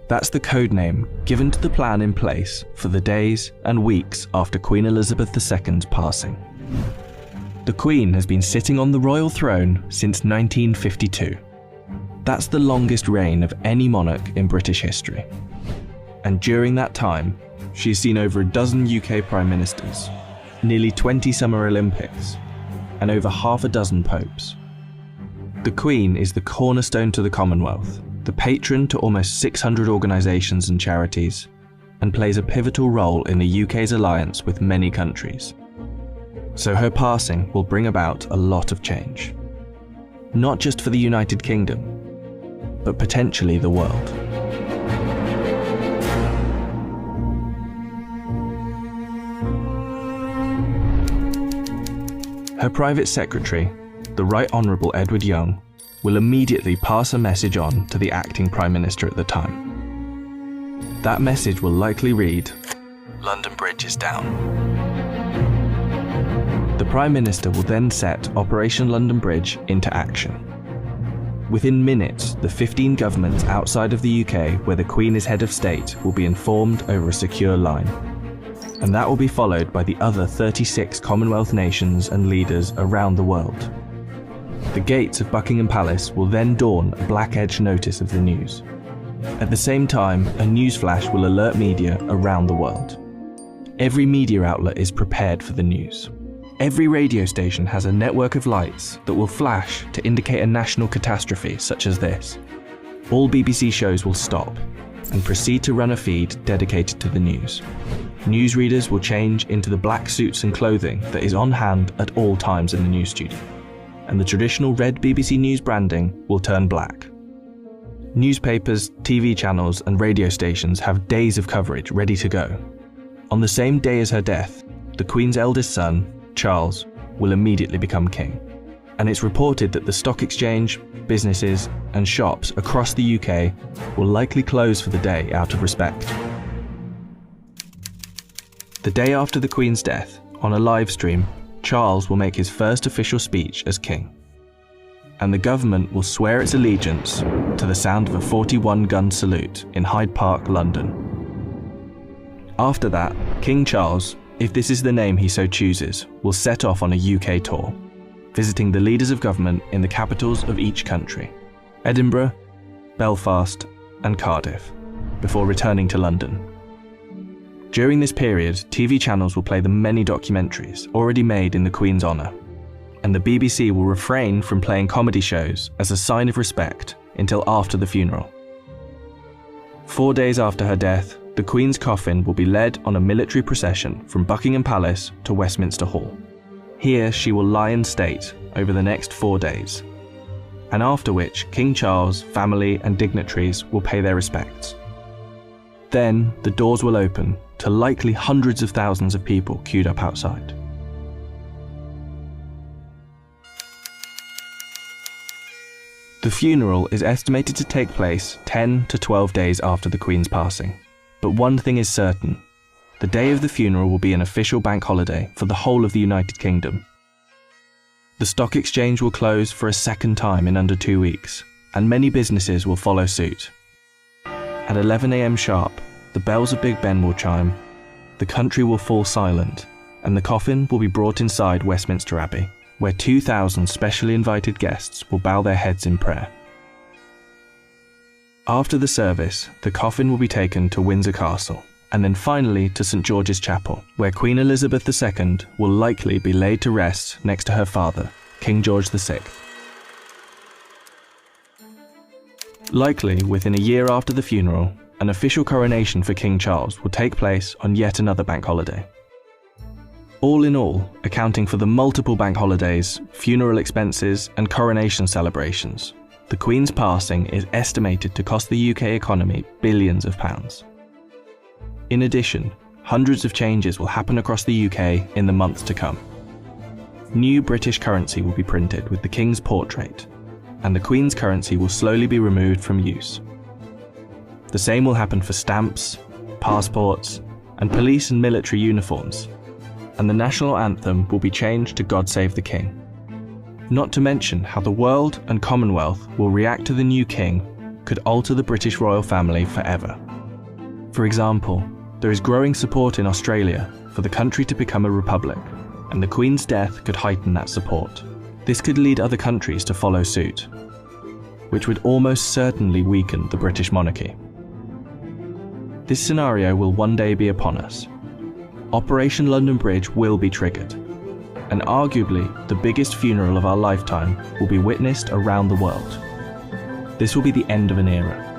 That's the code name given to the plan in place for the days and weeks after Queen Elizabeth II's passing. The Queen has been sitting on the royal throne since 1952. That's the longest reign of any monarch in British history. And during that time, she's seen over a dozen UK Prime Ministers, nearly 20 Summer Olympics, and over half a dozen popes. The Queen is the cornerstone to the Commonwealth, the patron to almost 600 organisations and charities, and plays a pivotal role in the UK's alliance with many countries. So her passing will bring about a lot of change. Not just for the United Kingdom, but potentially the world. Her private secretary, the Right Honourable Edward Young, will immediately pass a message on to the acting Prime Minister at the time. That message will likely read, "London Bridge is down." The Prime Minister will then set Operation London Bridge into action. Within minutes, the 15 governments outside of the UK where the Queen is head of state will be informed over a secure line. And that will be followed by the other 36 Commonwealth nations and leaders around the world. The gates of Buckingham Palace will then dawn a black-edged notice of the news. At the same time, a newsflash will alert media around the world. Every media outlet is prepared for the news. Every radio station has a network of lights that will flash to indicate a national catastrophe such as this. All BBC shows will stop and proceed to run a feed dedicated to the news. Newsreaders will change into the black suits and clothing that is on hand at all times in the news studio, and the traditional red BBC News branding will turn black. Newspapers, TV channels and radio stations have days of coverage ready to go. On the same day as her death, the Queen's eldest son, Charles, will immediately become king. And it's reported that the stock exchange, businesses and shops across the UK will likely close for the day out of respect. The day after the Queen's death, on a live stream, Charles will make his first official speech as king. And the government will swear its allegiance to the sound of a 41-gun salute in Hyde Park, London. After that, King Charles, if this is the name he so chooses, will set off on a UK tour, visiting the leaders of government in the capitals of each country, Edinburgh, Belfast and Cardiff, before returning to London. During this period, TV channels will play the many documentaries already made in the Queen's honour, and the BBC will refrain from playing comedy shows as a sign of respect until after the funeral. 4 days after her death, the Queen's coffin will be led on a military procession from Buckingham Palace to Westminster Hall. Here she will lie in state over the next 4 days, and after which King Charles, family and dignitaries will pay their respects. Then the doors will open to likely hundreds of thousands of people queued up outside. The funeral is estimated to take place 10 to 12 days after the Queen's passing. But one thing is certain, the day of the funeral will be an official bank holiday for the whole of the United Kingdom. The stock exchange will close for a second time in under 2 weeks, and many businesses will follow suit. At 11 AM sharp, the bells of Big Ben will chime, the country will fall silent, and the coffin will be brought inside Westminster Abbey, where 2,000 specially invited guests will bow their heads in prayer. After the service, the coffin will be taken to Windsor Castle, and then finally to St George's Chapel, where Queen Elizabeth II will likely be laid to rest next to her father, King George VI. Likely within a year after the funeral, an official coronation for King Charles will take place on yet another bank holiday. All in all, accounting for the multiple bank holidays, funeral expenses and coronation celebrations, the Queen's passing is estimated to cost the UK economy billions of pounds. In addition, hundreds of changes will happen across the UK in the months to come. New British currency will be printed with the King's portrait, and the Queen's currency will slowly be removed from use. The same will happen for stamps, passports, and police and military uniforms, and the national anthem will be changed to God Save the King. Not to mention how the world and Commonwealth will react to the new king could alter the British royal family forever. For example, there is growing support in Australia for the country to become a republic, and the Queen's death could heighten that support. This could lead other countries to follow suit, which would almost certainly weaken the British monarchy. This scenario will one day be upon us. Operation London Bridge will be triggered, and arguably the biggest funeral of our lifetime will be witnessed around the world. This will be the end of an era.